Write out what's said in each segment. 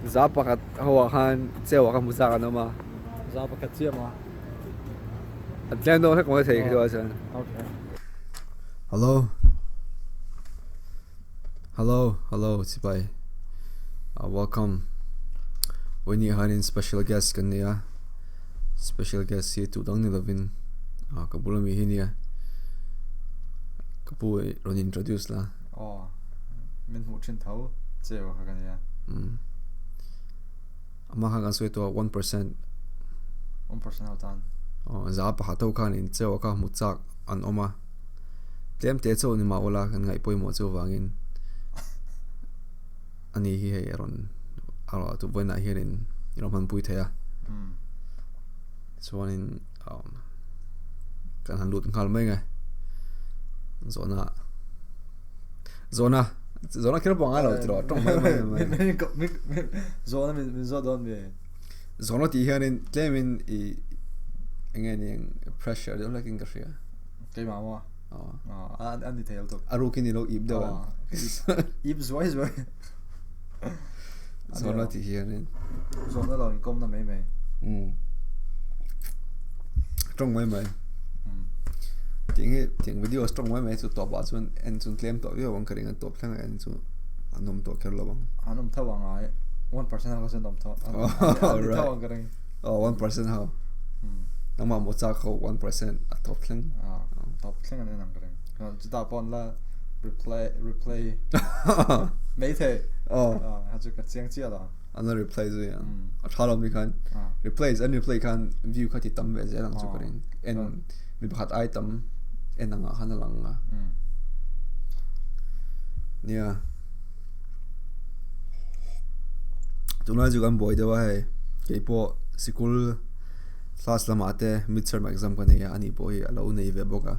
Zapakat hawakan cewa kan musa kan ma. Zapakat siya ma. At yan daw kung say ko sa. Okay. Hello. Hello, Sipay. Welcome. We need hanin special guest kan niya. Special guest here to dang nilavin. Kabulo mi hinia. Kapu ron introduce la. Min hu chin thau chewa ka kanya. Ama kan so ito 1%. 1% hautan. Zapa hataw kan in chewa ka mutsak an oma. Tlem te cho ni maula kan ngai poi mo chu wangin. Ani hi he ron aro tu bona hi in man pui thaya. So in kan han lut ngal mai ngai. Zona kira bang alo tro tong mai. Zona min zo don me. Zona ti hian tlem I engeni pressure de lakin ka ria. Kay mama. An detail to. Aru kini lo ib dawan. Ib zwai. Zona ti hian. Zona lo kom na mai. Trong mai. Tiếng video strong mai chu top ba chun en chun claim to yo wang karing top thang en chu anom to ker lo bang anom thawang ai 1% ka sen dom tho thawang karing 1% how nama mo cha kho 1% a top thang top thang an nang karing kan chuta pon la replay mai the ha chu ka chiang chia la another replay zu ya a thalo mi kan replays and replay kan view ka ti tam ve zelang chu karing en mi bakhat item enanga hanalanga nia tuna ju kan boy dewa hai keipo school class lamate midterm exam ka nei ani boy alo nei ve boka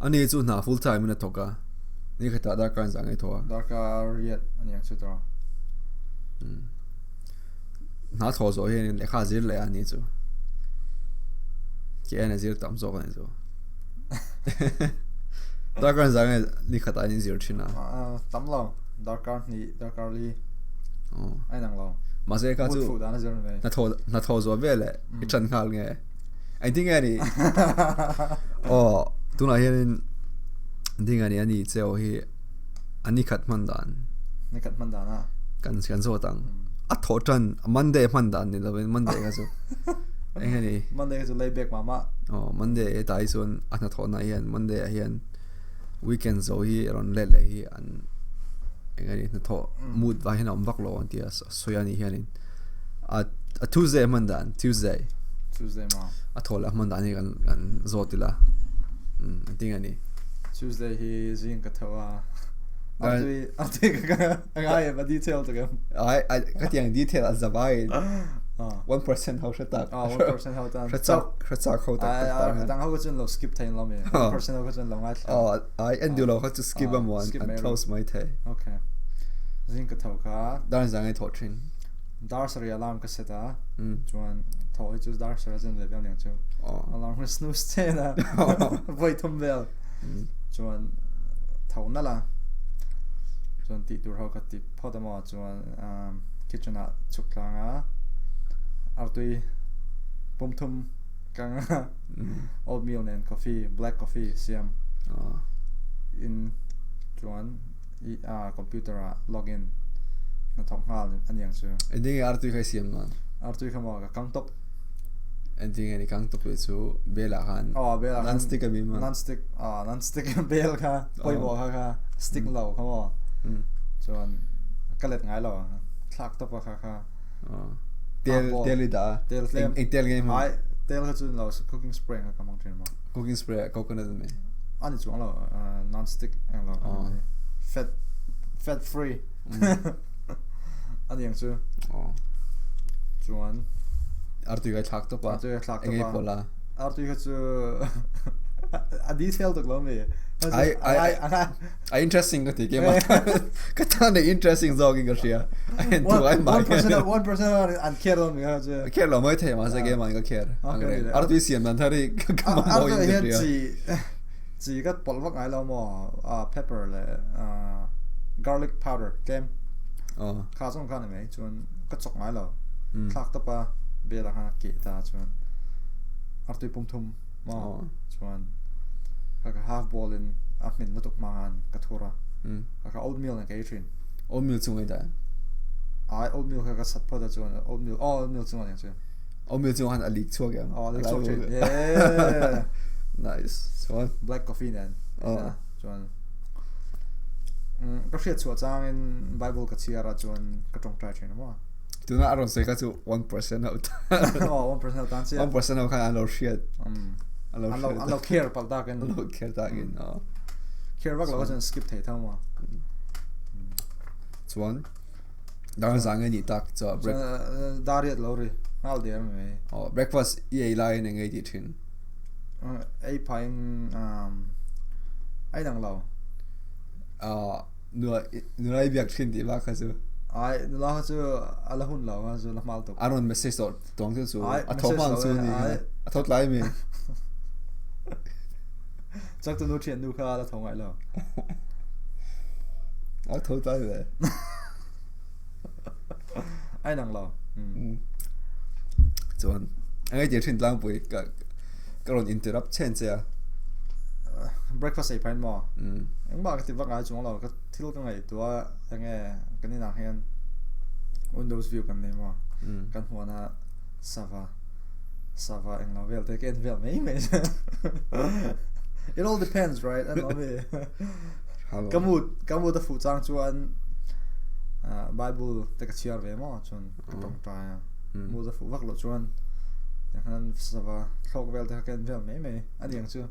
ani chu na full time na thoka ni khata da kan zangai thoa da ka riat ani ang chu to na tho zo he ni lekha zir le ani chu ke ana zir tam zo kan zo da kan zangai ni khata ni zir china tam lo da ka li ai nang lo ma se ka chu na tho zo vele I chan khal nge I think ani tuna hian ding ani cheo hi ani khat mandan na kan zo tang a tho tan Monday mandan ni lawen Monday ka chu engani Monday is lay back mama Monday dai sun ana tho na hian Monday hian weekend zo hi ron le hi an engani na tho mood va hin am vak lo an tia so yani hian a Tuesday mandan Tuesday ma a tho la mandan ni kan zo tila ding ani Tuesday he zin ka thawa Ati ka ngai ba detail to gam I ka tiang detail az zabai 1% how shata 1% how tan khatsa kho ta tang how chun lo skip tain lo me 1% how chun lo ngai I end lo kha to skip am one and close my tay okay zin ka thaw ka dan zangai tho thin dar sari alarm ka seta chuan tho hi chu dar sari chen le byang nyang chu alarm snooze chena voi thum bel chuan thaw na la chuan ti tur ho ka ti phodama chuan kitchen a chuklanga artui pumthum kanga oatmeal and coffee black coffee siam in chuan computer a login na thong hal anyang chu ending artui khai siam na artui khama ka kangtok ending ani kangtok le chu bela han bela non stick a bima non stick bel kha poibo kha stick lo khama chuan kalet ngai lo thak to pa kha tel da tel game ai tel ka chun lo cooking spray ka kamang chen ma cooking spray coconut me ani chuan lo non stick lo fat free ani yang chu chuan artui ga thak to pa engai pola artui ka chu a detail to lo me I interesting ko ti ke ma ka ta ne interesting zog ga sia and to I ma 1% an care on ga je care lo mai the ma sa ge ma ga care artui siam nan thari ka ma mo in the chỉ cái bột vắt ai lo mà pepper là garlic powder kem khá giống cái này mấy chuan cắt chọc ngay lo thắc tập à bây giờ hàng kỹ ta chuan artui pum thum mà chuan cái half ball in mình nó tục mang cái thua cái oatmeal này cái chuyện oatmeal chung ấy đã oatmeal cái sắt phật chuan oatmeal chung này chuan oatmeal chung han alik chua kìa alik chua chuyện yeah nice chuan black coffee nè chuan cái chuyện chuan in Bible cái chia ra chuan cái trong trái chuyện mà tuna aron sei ka chu 1% out 1% out tan 1% out kan alo shit alo care pal da kan alo care da gin care bak lo jan skip thei thau ma chuan dar zang ni tak cha break dariat lo ri al der me breakfast e lai ne ngai ti thin ai pain ai dang lo nu ai biak thin ti ba kha chu ai la chu ala hun lo ha chu la mal to aron message dot tong chu chu a thoma chu ni a thot lai mi chắc tôi nói chuyện nu kha là thong ai lo a thot lai ve ai nang lo chuan angai ti thin tlang pui ka ron interrupt chen cha breakfast ai pain mo ang ba ka ti vak ai chung lo ka thil ka ngai tua ange kan ni na hen Windows view kan nei mo kan huana sava ang lo vel te ken vel me it all depends right and me kamu da fu chang chuan Bible te ka chiar ve mo chuan ka tong ta mu da fu vak lo chuan han sava thok vel te ken vel me ani ang chu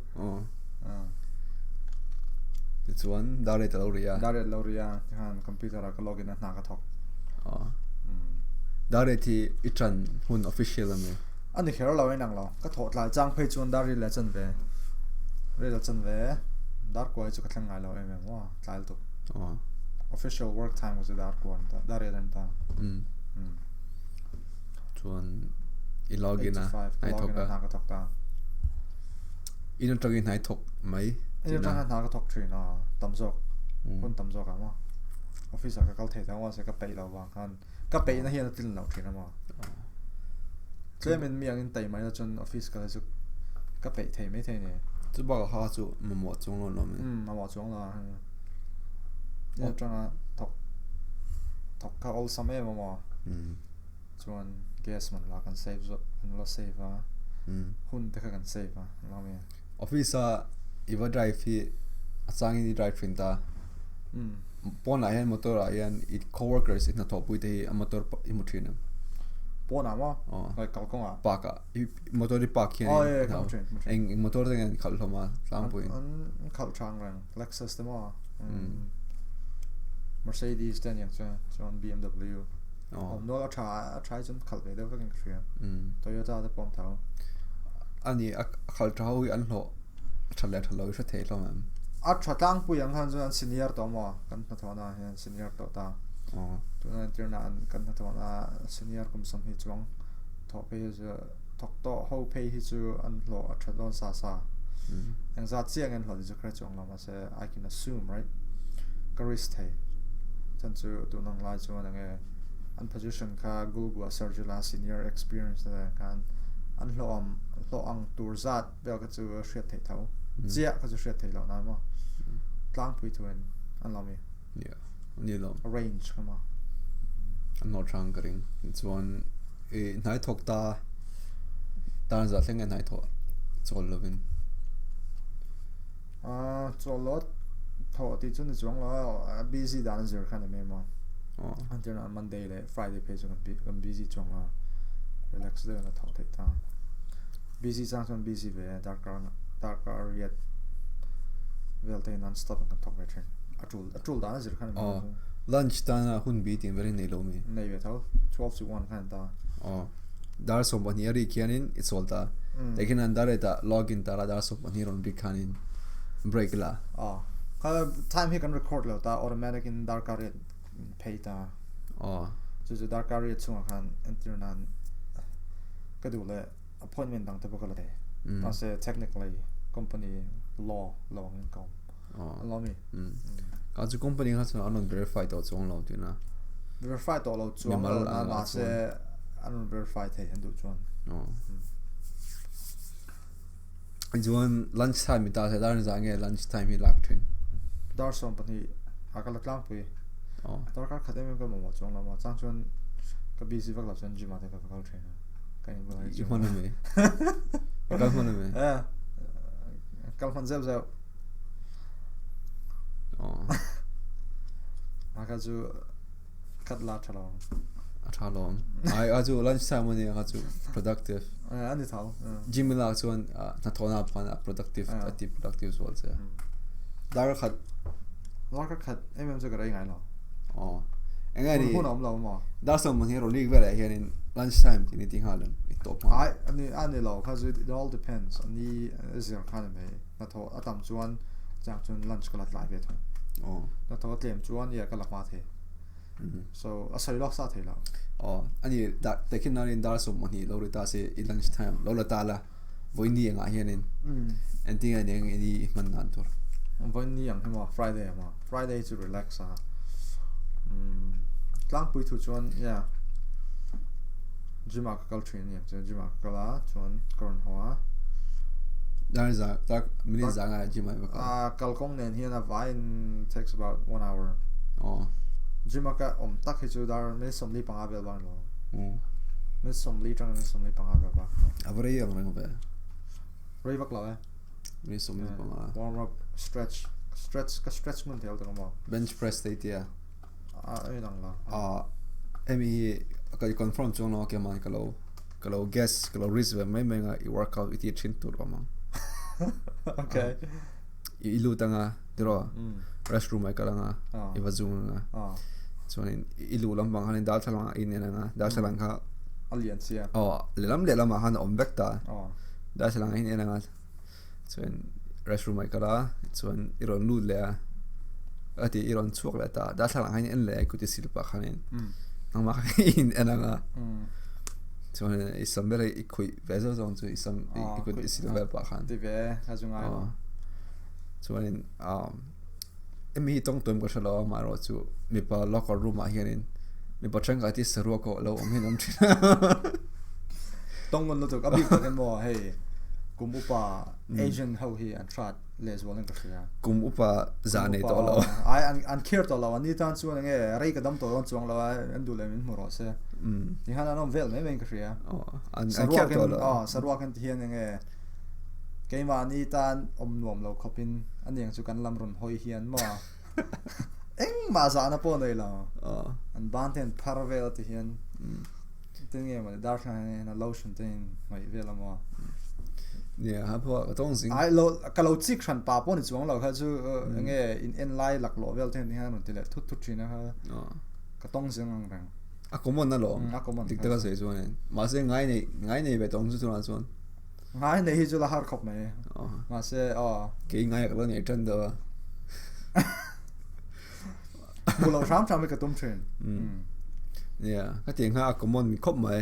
chuan daret lo ria han computer ka login na ka thok daret thi itran hun official ame ani hero lo nang lo ka thot lai chang phei chuan dari le chan ve re la chan ve dar ko chu ka thlang ngai lo em mo tlal tu official work time was dar ko ta dari dan ta chuan I login na ai thok ta in tagin nai thok mai in tagin na ka thok thin na tamjok kun tamjok ama office ka kal thei ta wa se ka pei lo wa kan ka pei na hian tin lo thin ma Clement miang in tai mai na chon office ka chu ka pei thei mai thei ne chu ba ha chu mo chung lo me mo chung la ya changa thok ka all some mo chuan gas man la kan save zo kan lo save a hun te ka kan save a lo me office a iwa drive hi achang ni drive fin ta pon a hian motor a hian it coworkers in na top pui te a motor I muthina pon a ma like kal kong a paka motor ri pak hian eng motor te ngan khal hloma tlang pui an khal chang rang Lexus te ma Mercedes ten yang chuan BMW no a try chun khal ve de ka kin khria Toyota te pom thau ani a khal thau an hlo thale thalo sha thei lo man a thatang pu yang han chuan senior to mo kan na thona hian senior to ta tu na tirna an kan na thona senior kum sam hi chuang tho pe ju thok to ho pe hi chu an hlo a thadon sa ang za chiang an hlo ju kra chuang la ma se I can assume right karis thei chan chu tu nang lai chuan ang an position ka Google Sergila senior experience da kan an hlo ang tur zat bel ka chu hriat thei thau chia ka chu hriat thei lo na ma tlang pui tuan an lo me ni lo arrange kama an no chang karing chuan e nai thok ta tan za thleng nai tho chol lovin cholot tho ti chun chuang lo busy dan zer khan me ma until on Monday le Friday page kan busy chuang la relax de na tho thei ta busy chang busy ve dark yet vel te non stop kan thok ve thren atul dan zer khan me lunch ta na hun bi tin very nei lo me nei ve tho 12 to 1 khan ta dar so bani ri kianin it's all ta lekin an dare ta login ta dar so bani ron ri khanin break la ka time he kan record lo ta automatic in dark yet pay ta chu dark area chung khan internan ka du le appointment dang te bokala de as a technically company law in kom allow me ka chu company ha chu anon verify to chung lo tina verify to lo chuang lo na se an verify the han du chuan chuan lunch time mi ta se dar za nge lunch time hi lak thin dar som pani akal tlang pui dar kar khatem ka mo chuang la ma chang chuan ka busy vak la chuan jima te ka kal train ka in ba ji hon me ka hon me kal hon zel zel aka chu kat la thalom ai aju lunch time ni aju productive ani thau gym la chuan na thona phana productive ati productive wal se dar khat che ga rai ngai lo engai ni hun om lo mo dar som ni ro lig vela hian in lunch time ni ting halan I top ai ani lo cuz it all depends ani zir khan me na tho atam chuan chang chuan lunch ka lat lai ve thon na tho tlem chuan ya ka lak ma the so asai lok sa the la ani da takin na in dar som ni lo ri ta se in lunch time lo la ta la voi ni nga hian in and thing ani ni man nan tur voi ni ang ma Friday to relax tlang pui thu chuan ya jima ka kal train ni chuan jima ka la chuan karon hawa dar za tak mini za nga jima ka kal kong nen hian a vain takes about 1 hour jima ka tak hi chu dar me somli panga bel ban lo me somli panga bel ba avre yang rang ba roi vak la me somli panga warm up stretch mun thel ta ma bench press te tia ai nang la emi ka confirm chung no ke man ka lo guess ka lo risk me nga I workout iti chin tur ma okay ilu tanga dro restroom ai kala nga I wazung nga chuan ilu lambang hanin dal thalang in nga dal thalang kha alien sia lelam han om vekta dal thalang in nga chuan restroom ai kala chuan iron lu le ati iron chuak la ta dal thalang hain en le ku ti silpa khanin nang ma in nga chuan isam bele ikhui vezo zong chu isam ikut silpa pa khan ti ve hazunga chuan emi tong tom ko shalo ma ro chu mi pa locker room a hianin mi pa changa ti saru ko lo om hin om thina tong ngon lo to abi ko ken mo hey kum upa Asian how he and trat les wolen ka sia kum upa zane to lo ai an care to lo ani tan chu nge rei ka dam to ron chuang lo an du le min mo ro se ni hana no vel me ven ka sia an care to lo sarwa kan ti hian nge ke ma ni tan om nuam lo khopin an yang chu kan lam ron hoi hian mo eng ma za na po nei la an ban ten parvel ti hian tin nge ma dar na lotion tin mai vel mo yeah ha po tong sing ai lo ka lo chik khan pa po ni chuang lo kha chu nge in lai lak lo vel ten ni han ti le thut thina ha ka tong sing ang rang a common na lo a common tik ta se chuan ma se ngai nei be tong chu na chuan ngai nei hi chu la har khop mai ma se ke ngai ka lo nei tan da bu lo ram ka tum chen yeah ka ti nga common khop mai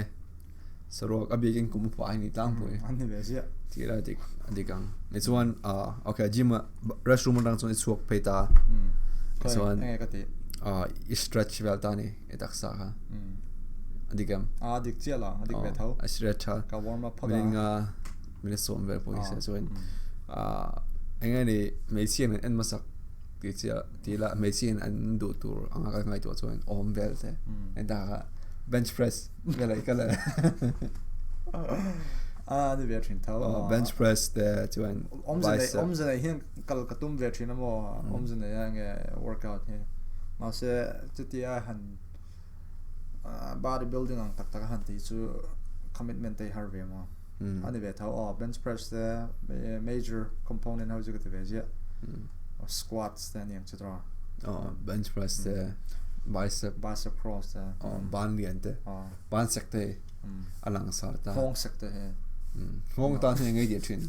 sarok abi king kum pa ni tang pui an ni be sia tira dikang ni chuan okay gym restroom dang chuan chuak peita chuan ka ti stretch vel ta ni etak sa ha adikam dik chia la adik be thau stretch ha ka warm up minga min som vel pui se chuan engani meisian en masak ti chia ti la meisian an du tur anga ka ngai to chuan om vel te enda bench press vel ai kala ni ve thin thau bench press te chuan om zane hian kal katum ve thin mo om zane ya nge workout he ma se chutia han body building ang tak han ti chu commitment te har ve mo ani ve thau bench press te major component how you get ve ja squats te ni ang chitra bench press te bicep cross te ban lian te ban sek te alang sa ta hong sek te he hong ta ne ngai dia thin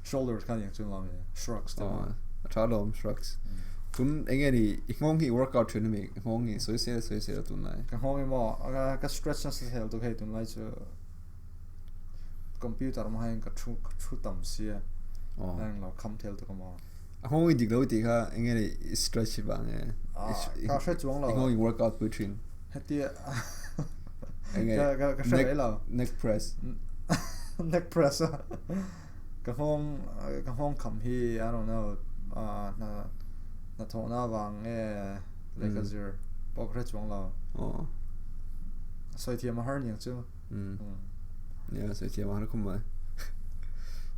shoulders kan yang chung lam shrugs te thalom shrugs tun engeni hong hi workout thin mi hong hi soi se tu nai ka hong mo ka stretch na se hel to he tun lai chu computer ma hain ka thu tam sia ang lo kham thel to ko mo hong hi dik lo ti kha engeni stretch ba nge ka hre chuang lo ngoi workout putin hetia enge ka hre lo neck press neck press ka hong kham hi I don't know na thona wang lekazir pok hre chuang lo soi thiam har niang chu yeah soi thiam har khum mai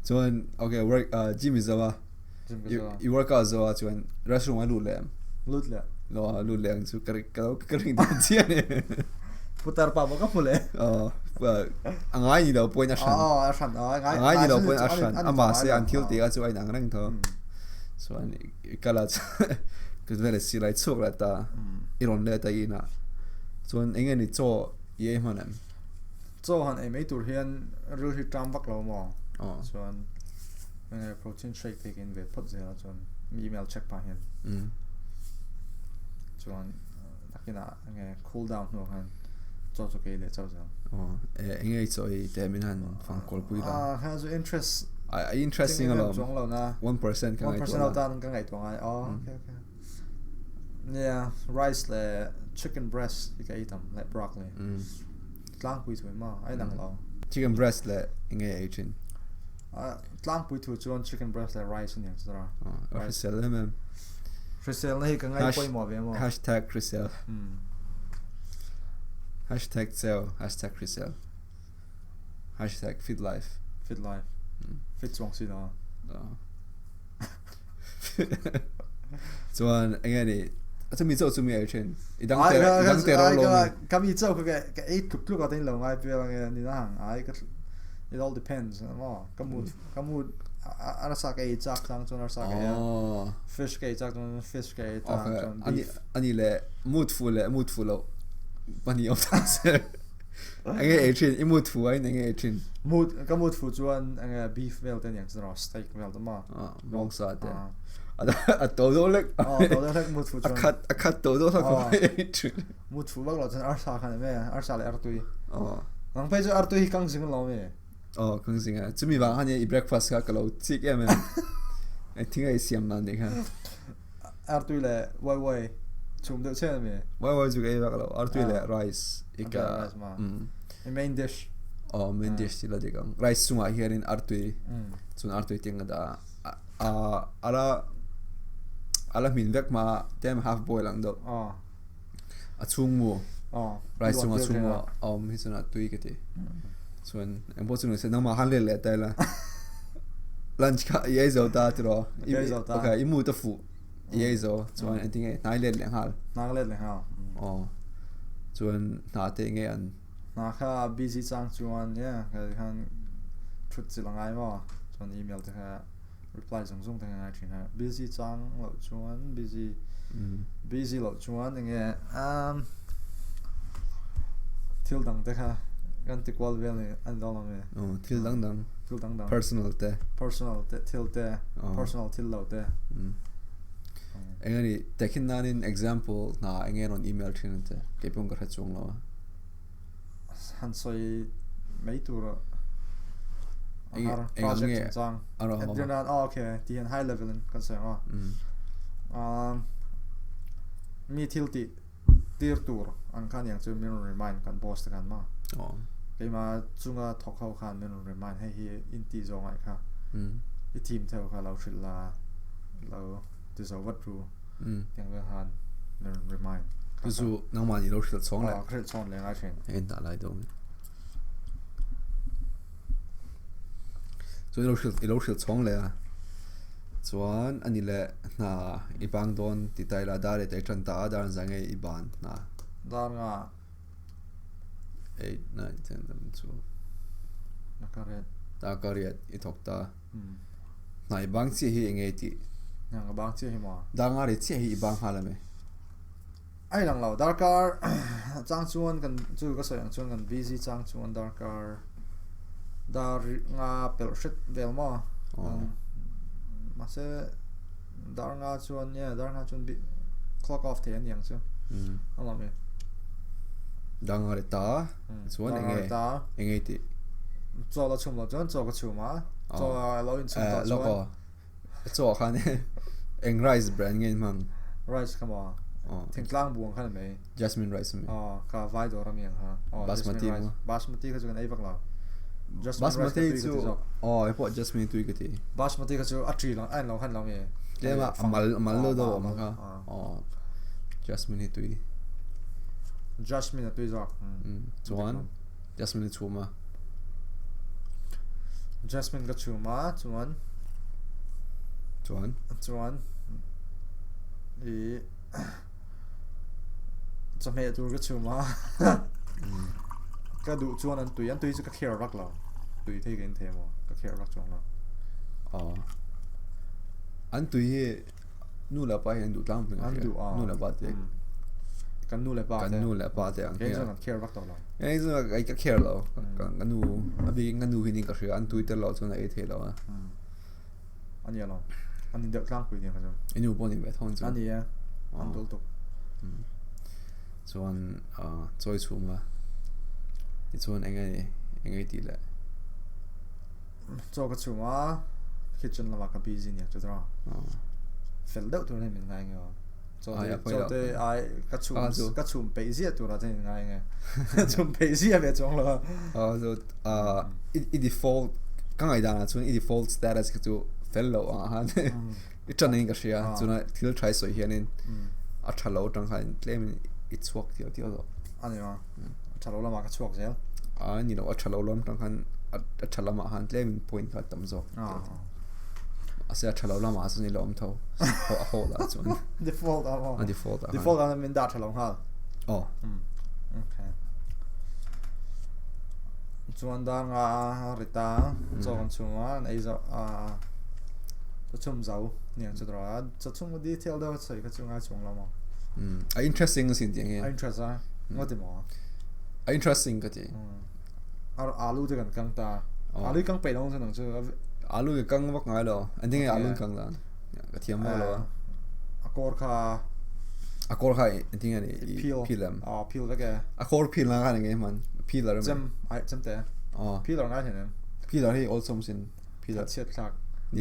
chuan okay work gym is zawa you work out zawa chuan restaurant lu lem lut le lo lu lem chu kari din chia ne putar pa ba ka pule angai ni lo point ashan ashan angai ni lo point ashan ama se until te ga chu ai nang rang tho chuan kala cứ về là xí lại chụp lại ta iron le ta ina chuan enge ni cho ye manem cho han ai mai tur hian rul hi tram vak lo mo chuan protein shake taken ve phot zela chuan email check pa hian chuan takina nge cool down no han cho ke le chau chau enge cho i te min han phang kol pui la has interest interesting a lot 1% kan 1% out tan kan ngai to ngai okay yeah rice le chicken breast ka itam like broccoli tlang pui tu ma ai nang lo chicken breast le enge agent tlang pui tu chuan chicken breast le rice ni chara official mem Chrisel nei ka ngai poi mo ve mo #Chrisel #sell #Chrisel #fitlife fit song si na chuan enge ni chumi cho chumi ai chen idang te ro lo kami cho ka 8 kluk ka tin lo ngai pe ni na hang ai ka it all depends mo kamut arasa ka chak tang chon arasa ka ya fish ka chak chon fish ka tang ani le mood full lo pani of se enge ai chen imut fu ai enge ai chen mood fu chuan enge beef well ten yang chra steak well ma long sa te a todo lek mood fu chuan a cut todo lek mood fu bak lo chen arsa khan me arsa le artui nang pe chu artui kang sing lo me kang sing a chumi wang han ye breakfast ka kalo chik em I think I siam nan de kha artui le wai chum de chen me wai ju ge bak lo artui le rice ika main dish main dish tila de kang rice sunga here in artui chun artui ting da ala min vek ma tem half boil ang do a chung mo rice sunga chung mo hi chuna tui ke te chuan embo chunu se nang ma han le ta la lunch ka ye zo ta tro okay imu ta fu ye zo chuan I think nai le hal chuan na te nge an na kha busy chang chuan ya kan thut chilangai mo chuan email ta kha reply zong ta ngai thin ha busy chang lo chuan busy lo chuan nge thil dang ta kha kan ti kwal vel ni an dong me thil dang personal te thil te personal thil lo te engani takin nanin example na engen on email thin te kepong ka chung lo han soi mei tur project chang okay ti high level kan sa mi thil tir tur an khan yang chu min remind kan post kan ma keima chunga thokhau khan min remind he hi inti zong ai kha I team thau kha lo thil la lo dissolve ru yang we han min remind zu nang ma ni lo thil chong la khel chong le nga chen en ta lai dong so lo thil chong le chuan ani le na ibang don ti tai la da le te chan ta dar zang ei iban na dar nga 8 9 10 11 12 nakariat ithokta na ibang chi hi engei ti nga bang chi hi ma danga ri chi hi ibang halame ai lang lo darkar chang chuan kan chu ka sayang chuan kan busy chang chuan darkar dar nga pel shit vel ma ma se dar nga chuan clock off the yang chu ala me danga ri ta chuan engei ti cho la chum la chuan cho ka chu ma cho lo in chum ta chuan cho khan eng rice brand ngen mang rice come on thing tlang buang khan mai jasmine rice me ka vai do ram yang ha basmati ka chuan ei vak la basmati chu e po jasmine tui ka ti basmati ka chu atri lang ai lo han lo me lema amal lo do ma ka jasmine tui zak chuan jasmine chuma jasmine ka chuma chuan e chame tur ka chuma ka du chuan an tui chu ka kher rak lo tui thei gen the mo ka kher rak chong lo an tui he nu la pa hen du tlang nu la pa te kan nu la pa te ang ke chuan kher rak to lo ai chu ai ka kher lo kan nu abi nganu hi ni ka hria an tui te lo chuan ai the lo an ya lo an in de tlang pui ni ka jo inu po ni be thon chu an ya an dol to chuan choi chuma ti chuan engai ti la cho ka chuma kitchen lama ka busy ni chu dra fel deuh tu nei min ngai nge cho te ai ka chum pe zia tu ra ten ngai nge chum pe zia be chong lo so i default kang ai da na chuan i default status ka chu fel lo han i chan nei ka sia chuna thil try so hianin a thalo tang khan claim it's work ti lo ani ma thalo lama ka chuak zel ni lo a thalo lom tang khan a thala ma han claim point ka tam zo ase a thalo lama asuni lom tho a ho la chuan default a min da thalo ha okay chuan da nga rita chon chuma nei zo chum zau niang chu dra chum detail da chai ka chunga chung lama interesting sin tiang e interesting ngoti mo interesting ka ti alu de kan kang ta alu kang pe long sang chu alu ke kang wak ngai lo anding alu kang la ka thiam mo lo akor kha anding ani pilam peel da ke akor pil la kan nge man pilar jam te pilar na hen pilar he also sin pilar chet thak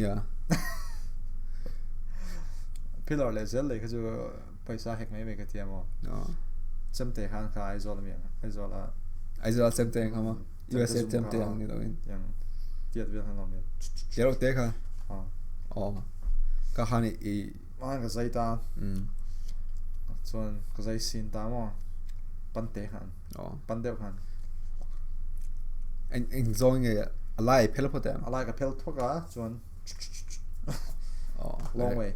yeah pilar le zel le ka chu paisa hek mai me ka tiamo jam te han ka aizol sem te kama us sem te ang ni lo in yang tiat vel han lo me kero te kha ka hani e ka zai ta chuan ka zai sin ta mo pan te han pan deu han enjoying a alai pel potem alai ka pel thoka chuan long way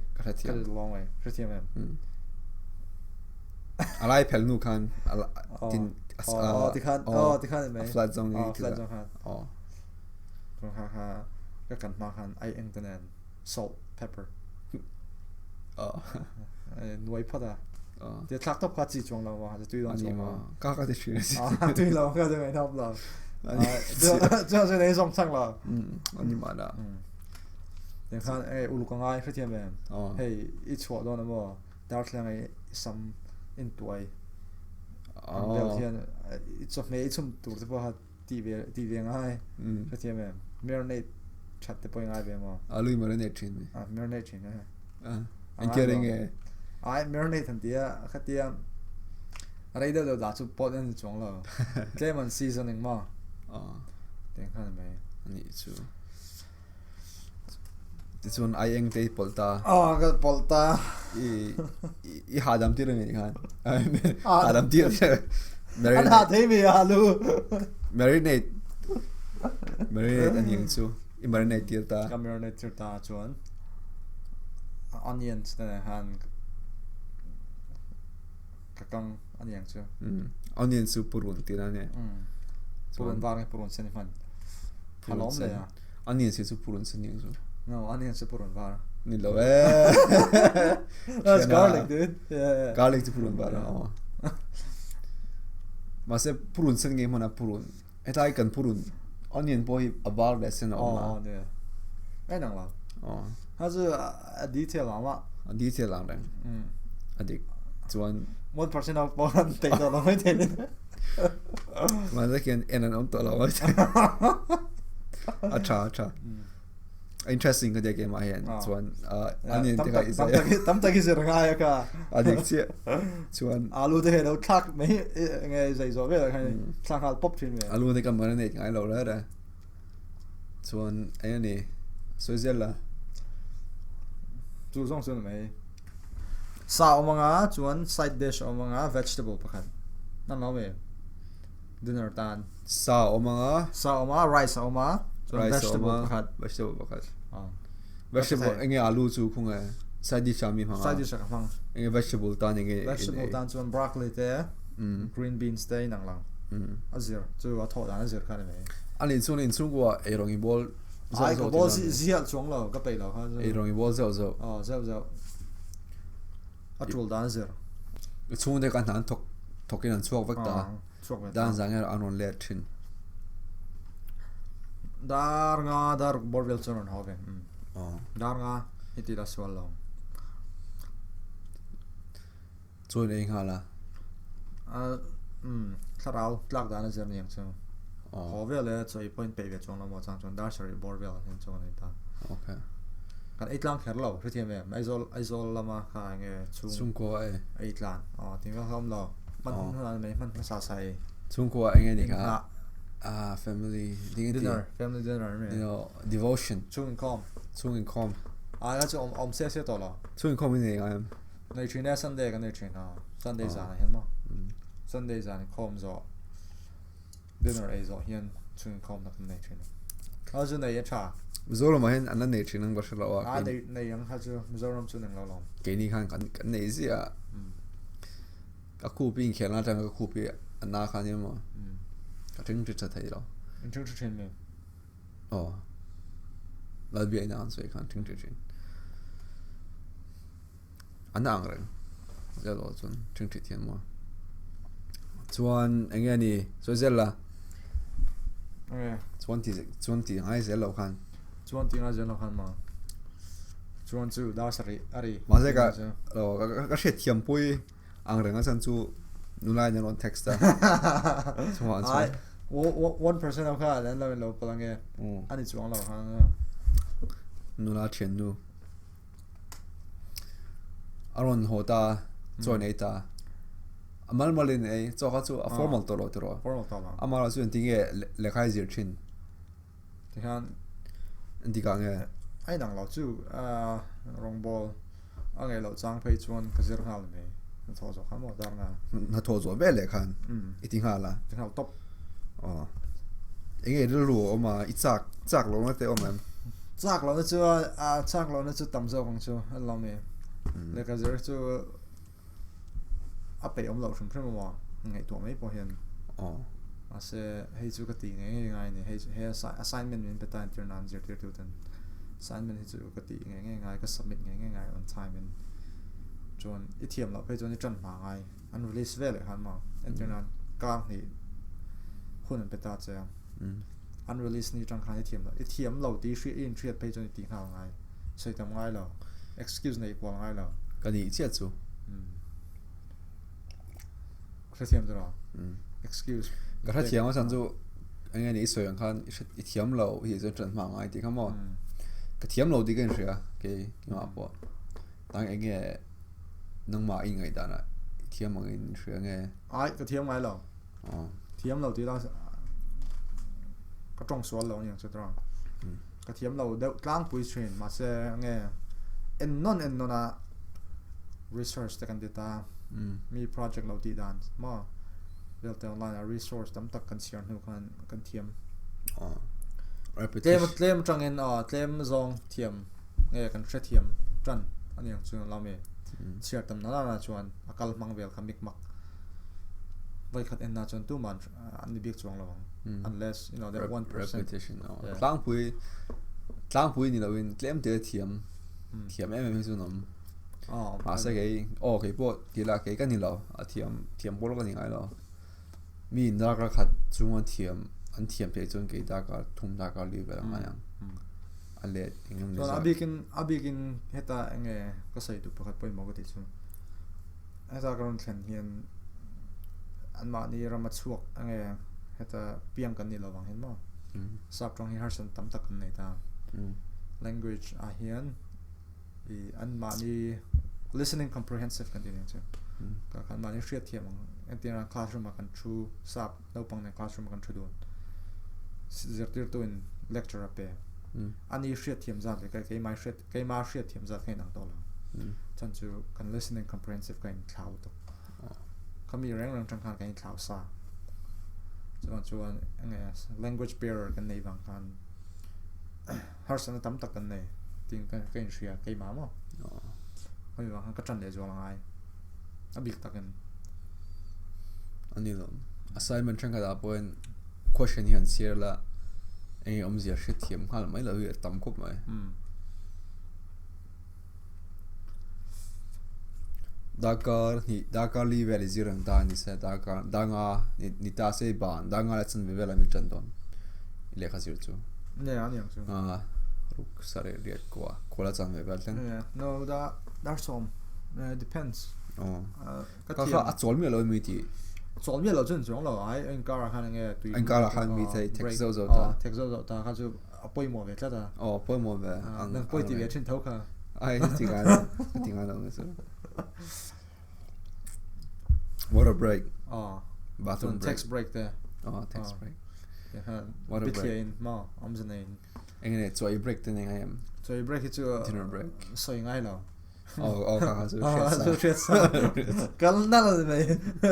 long way kritiam alai pel nu khan tin ti khan me flat zone ni flat zone khan chuan ha ka kan ma khan ai engtanen salt pepper nuai phada ti thak top ka chi chong la wa tui don chong ka ti shi tui lo ka de mai thap la这那种唱了你妈的你看乌鲁港爱这天没嘿一撮到那么到时候some in toy 聊天一撮没一撮多这不哈地边爱这天没 marinate chat 的不应该别嘛lui marinate chin marinate chin anh kia đấy nghe ai marinate thằng tia cái tia ở đây đâu đã chụp pot lên chóng rồi cái mình seasoning mà tiếng khăn mày anh chú this one ai anh thấy polta cái polta i hadam tir này khan hadam tir anh hạt thấy mày alu marinate anh yang chú i marinate tir ta cái marinate tir ta chuan onions này han cái cong onion chú onion soup purun tir này purun vàng purun sen fan halom le ya onion soup purun sen yang chú no onion soup purun vàng ni lo that's garlic dude garlic soup purun vàng mà sẽ purun sen game mana purun etai kan purun onion boy abar le sen oma ne ai nang la 它是 detail 啊嘛 detail lang dang adik chuan 1% of boran te to lo mai ten ma zakian enan on to lo acha interesting cái game mà hiện chuan anh nhìn thấy cái gì tắm tay cái gì ngay cả anh nhìn chị chuan alu thế đâu thắc mấy nghe dày dò về là hay sang hal pop trên về alu này cầm cái này ngay lâu rồi đấy chuan anh này soi dễ là chú xong xuân mấy sao mà ngã chuan side dish mà ngã vegetable pakhat năn nó về dinner tan sao mà rice mà chuan vegetable pakhat vegetable anh nghe alu chú không nghe side dish chami hang side dish ka phang anh vegetable tan anh nghe vegetable tan chuan broccoli te green beans te nang lang azir chu a tho dan azir khan me anh in chung qua ai rong ball ai ko ball zial chuang lo ka pe lo kha ai rong ball zo zau a trul dan azir chung de kan han thok in an chuak vek ta dan zang anon le thin dar borvel chon ho ve dar nga iti da swal lo choi nei hala tharau tlak dan azir niang chu ho ve le choi point pe ve chong lo mo chang chon dar sari borvel hin chon nei ta okay kan eitlang kher lo thri thiam em aizol lama kha nge chung ko ai eitlan tinga hom lo man han me man sa sai chung ko ai nge ni ka family dinner me you know devotion chung in com ga chu om se to lo chung in com ni ai nei thin na sunday kan nei thin sunday za na hen mo sunday za ni com zo dinner ai zo hian chung in com na kan nei thin a chu nei cha zolo ma hen an nei thin ang ba shalo a nei yang ha chu mizoram chu nang lo lo ke ni khan kan nei zia ka khu pin khela tang ka khu pi ana khan ni mo ka ting ti cha thai lo ting ti me la bi na an soi khan ting ti chin an ang reng ya lo chun ting ti tian mo chuan enge ni so zela chuan ti ai zelo khan chuan ti nga zen lo khan ma chuan chu da sari ari ma ze ka she thiam pui ang renga chan chu nulai na on text ta chuan ai 1% of kha lan lo palange ani chuang lo khan nula chen nu aron hota chuan ei ta amal malin ei choka chu a formal to lo amara chu tinge lekhai zir thin tikhan antika nge ai dang lo chu rong ball angai lo chang phei chuan kazir hal me tho zo khamo dar nga na tho zo be le khan iting hala tinghal top enge ru oma chak lo na te oma chak lo na chu tam zo khang chu an lo me le kazir chu a pe om lo shum phrem mo ngai to mai po hian ase hei chu ka ti ngai ni hei assignment min pe ta internal zir tir tu tan assignment hei chu ka ti ngai ka submit ngai on time in chon I thiam lo pe chon I tran ma ngai an release ve le han ma internal kang ni hun pe ta cha an release ni tran khan I thiam lo ti shri in shri pe chon ti ha ngai sei tam ngai lo excuse nei po ngai lo ka ni chia chu thiam dra excuse ka thiam san chu enge ni soi ang khan I thiam lo hi zo tran ma ngai ti khamo ka thiam lo di gen ria ke ma po tang enge nang ma I ngai da na thiam ang in ria nge ai ka thiam ngai lo thiam lo ti da ka trong sual lo yang cha ka thiam lo de tlang pui train ma se nge en non na research ta kan data mi project lo ti dan ma real te online resource tam tak kan sian hu kan thiam tlem chang en tlem zong thiam nge kan thre thiam tran ani yang chu la me siar tam na chuan akal mang vel khamik mak vai khat en na chon tu man an ni big chuang lo unless you know that 1% repetition tlang pui ni lo in tlem te thiam em chu nom ma sa ke ke po ti la ke kan ni lo a thiam bol kan ni ngai lo mi na ka khat chung an thiam pe chung ke da ka thum da ka li ba nga yang ale ingam ni so abikin heta enge ka sai tu pakhat poi mo ka ti chu asa karon thlen hian an ma ni rama chuak enge heta piang kan ni lo wang hen mo sap tong hi harsan tam tak kan nei ta language hian I an mani listening comprehensive kan tin chu ka kan mani hriat thiam ang tin classroom kan thu sap no pang ne classroom kan thu don zirtir to in lecture pe ani hriat thiam zat le kai ma hriat thiam zat kai nang to la chan chu kan listening comprehensive kan thlau to kami rang chang kan thlau sa chuan language barrier kan nei wang kan har san tam tak kan nei tin kan ria kai ma mo hoi wang ka chan le zo langai abik takan ani lo assignment chang da point question hian sir la ei omzia hrit thiam khal mai lo hi tam khup mai Dakar li veli zirang da ni se Dakar danga ni ta se ban danga la chen vela mi chan don ile kha zir chu ne ani ang chu ruk sare riat ko la chang ve vel ten no that som depends ka a chol mi lo mi ti chol mi lo chen chong lo ai en kar han nge tu en kar han mi te text zo ta ka chu apoi mo ve tla da poi mo ve ang poi ti ve chen thau kha ai tinga lo nge so water break bathroom break text break there text break water break ma amzanain engene choi break te nei am choi break chu dinner break soi ngai lo ka so kal nal me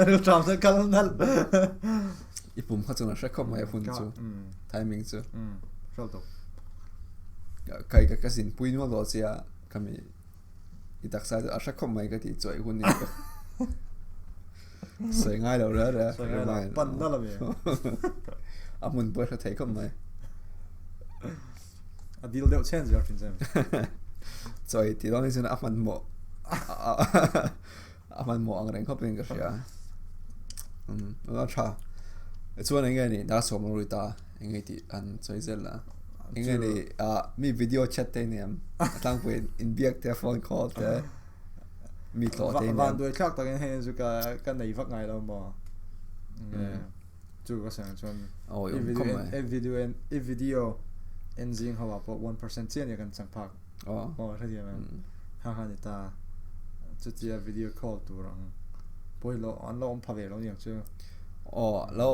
ru tram se kal nal ipum kha chuna shakha mai phun chu timing chu shol to kai ka kasin puino lo sia kami itak sa a shakha mai ka ti choi hun ni soi ngai lo ra pan nal me amun bo tha thai khom mai a deal deuh chen zer fin zem choi ti long is aman mo ang reng khopin ka sia la cha chuan engge ni da som ro ta engge ti an choi zel la engge ni mi video chat te ni am tang pen in biak te phone call te mi to te ni van do khak ta gen hen zu ka nei vak ngai lo mo chu ka sang chuan video en jing hawa po 1% chen ya kan chang phak ra dia man ha ni ta chu tia video call tu rang poi lo an lo om phave lo yang chu lo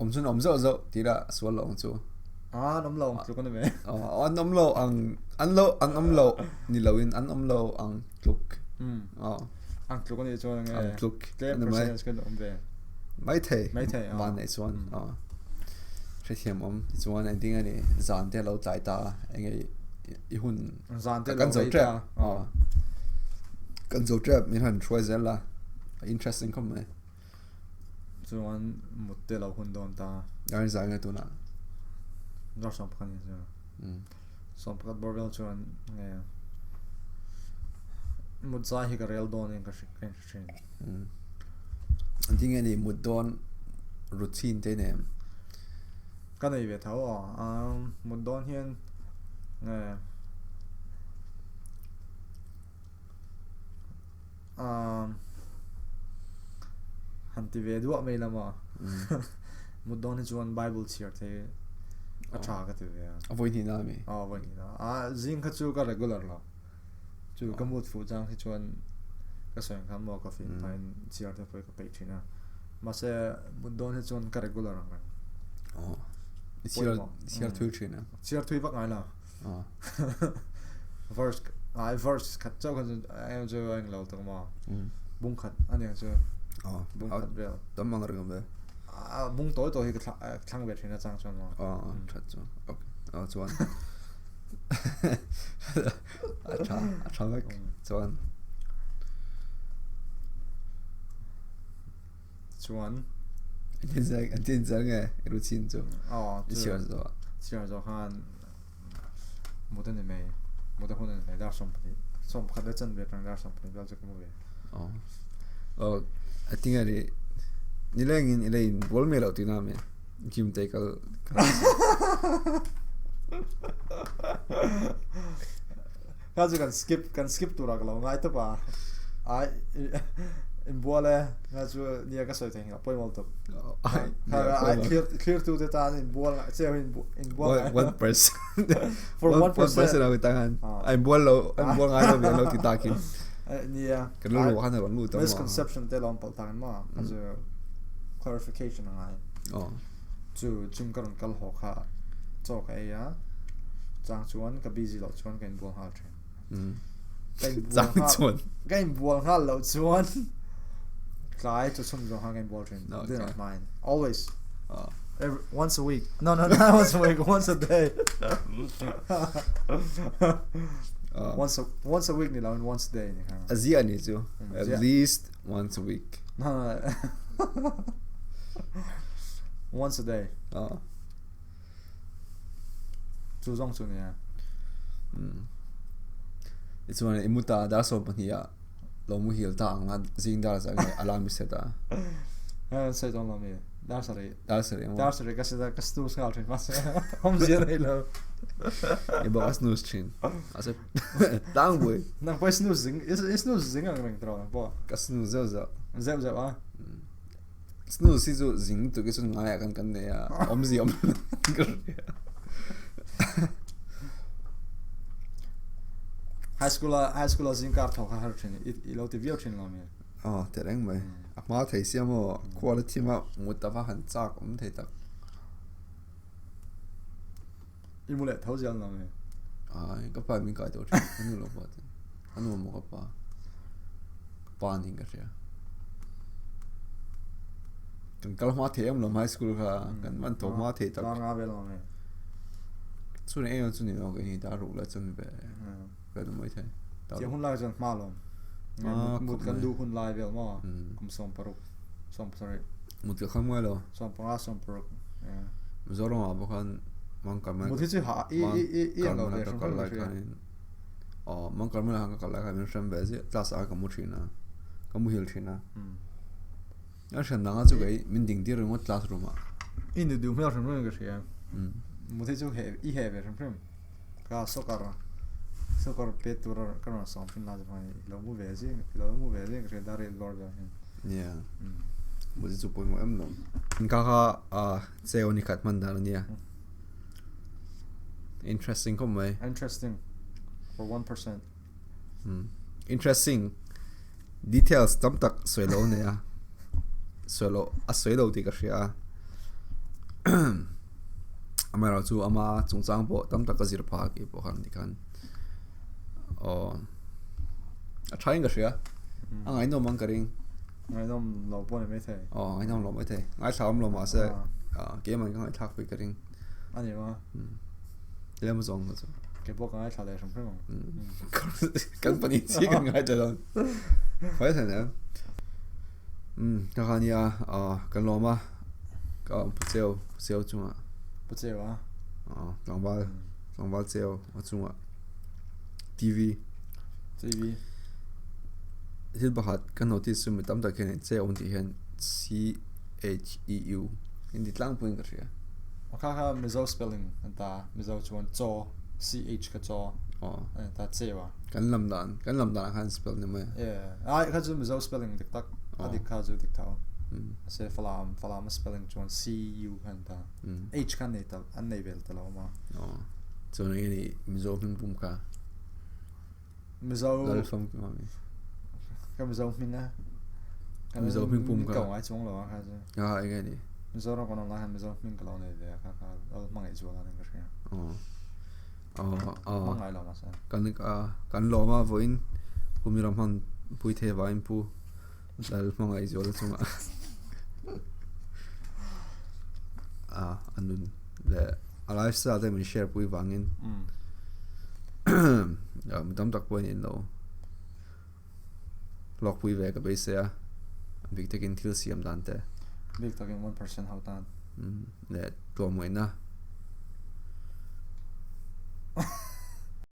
om chun om zo ti ra swal lo chu nom lo chu kan me nom lo ang om lo ni lo in an om lo ang tluk ang tluk ni chu ang tluk ni mai kan om ve mai the man nei chuan thiam om chuan an ding ani zan te lo tlai ta engei I hun zan te kan zo trap kan zo trap min han choi zel la interesting kom mai chuan mut te lo hun don ta yan zang tu na dar som phan ni som phat borvel chuan nge mut za hi ka rel don en ka shin an ding ani mut don routine te ne kan ei ve thau mut don hian nge han ti ve duwa mai lama mut don hi chuan bible cheer the a tha ka ti ve avoid ni na mi avoid ni na jing kha chu ka regular la chu ka mut fu jang hi chuan ka soin kham mo ka fin pain cheer the poi ka pe thina ma se mut don hi chuan ka regular ang cheer thu thina cheer thui vak ngai la verse khat chau kan ai jo ang lo tak ma bung khat ani chu bung khat bel tam mang rang be bung toy to hi ka thlang be thina chang chuan ma that chu okay chuan a cha mek chuan tin zang nge routine chu cheer zo han moden ne mai moden hon ne dar som khat da chan be tang dar som bel chu mo be I think ari nileng in ilain bol me lo tina me gym te kal ka ju kan skip tu ra lo ngai to pa ai in boale nga chu nia ka soi theng poi mol to clear to the tan in boal che in boal 1% for 1% ang tangan ay boal nga lo ti takin nia kan lo kan lo lu to misconception te lom pal tangan ma as a clarification ngai chu chim karon kal ho kha chok ai ya chang chuan ka busy lo chuan kan boal ha thre chang chuan kan boal ha lo chuan try to some hanging ball train. No, Did okay. not mind. Always. Once a week. No, not once a week. Once a day. Once a week nila and once a day. Azia ni chu. At least once a week. No. Once a day. Chu zong chu niya. It's one imuta da so pa niya. Lo mu hil ta nga zing dar sa alarm seta Say don't love me. Dar sari kasi da kastu skal trin mas. Om zia nei lo. E ba snus chin. Asa dang boy. Na pa snus zing. Is snus zing ang ring tro bo. Kas snus zeu Zeu ah. Snus si zo zing to ke sun nga ya kan ne ya. Om zi om. High school zing kar tho har trin. I lo ti view trin lo me. Te reng mai. Ma thai sia mo quality ma mutawa han chak thei tak. I mule thau jial lo me. Ka pa mi ka to anu lo pa. Anu mo ka pa. Pa ning ka sia. Kan kal ma the am lo high school ka kan man to ma the tak. Nga ve lo me. Chu ne yo chu ni lo ka ni da ru la chun be. Ka no mai thai. Ti hun la jan ma lo. Mut kan du hun lai vel ma. Kum som paruk. Som sorry. Mut ka kham lo. Som paruk. Zoro ma ba kan mang ka ma. Mut chi ha i lo ve ka la ka ni. Mang ka ma hang ka la ka min sham be zi class a ka mu thina. Ka mu hil thina. Ya shan na chu gai min ding dir ngot classroom a. In du me ram ngue sia. Mut chi he I he ve ram ka sokar petur kana something na jani lo mu ve zi ke dare lord ya. Yeah. Mut chu poi mo am no. Ka cheo ni khat man dar nia. Interesting kom mai. Interesting for 1%. Interesting details tam tak soilo ne ya. Soilo ti ka sia. Amara chu ama chungchang po tam tak ka zir pha ki po khan dikan. A trying ka sia. Angai no mang karing. Ngai nom lo po ne me the. Ngai nom lo mai the. Ngai thawm lo ma se. Ke man ngai thak pi karing. Ani ma. Le mo zong chu. Ke po ngai thale sam phrim. Company chi kan ngai ta don. Phai sa ne. Ka khania kan lo ma ka seo chu ma. Pu che wa. Long ba seo ma chu ma. TV hil bahat kan notice sum tam ta ken che on ti hen CHEU in di tlang point ka sia Ka mizo spelling anta mizo chuan cho CH ka cho ta che wa kan lam dan kan spell ne mai ka chu mizo spelling dik tak adik ka chu dik tau se falam spelling chuan CU kan ta H kan ne ta an nei vel ta lo ma so ni mizo pum ka mizo dal fam ka mi ka mizo minga mizo pum ka ka ai chung lo ka chu ai ga ni mizo ro kono la han mizo min ka lo ne ve ka al mangai chu la ne ka sia mangai lo ma sa kan lo ma voin pumiram han pui the va in pu dal mangai chu la chunga anun le a lifestyle they min share pui wangin tam tak point in lo lock pui ve ka base ya big takin thil siam dan te big takin 1% how tan le to mo na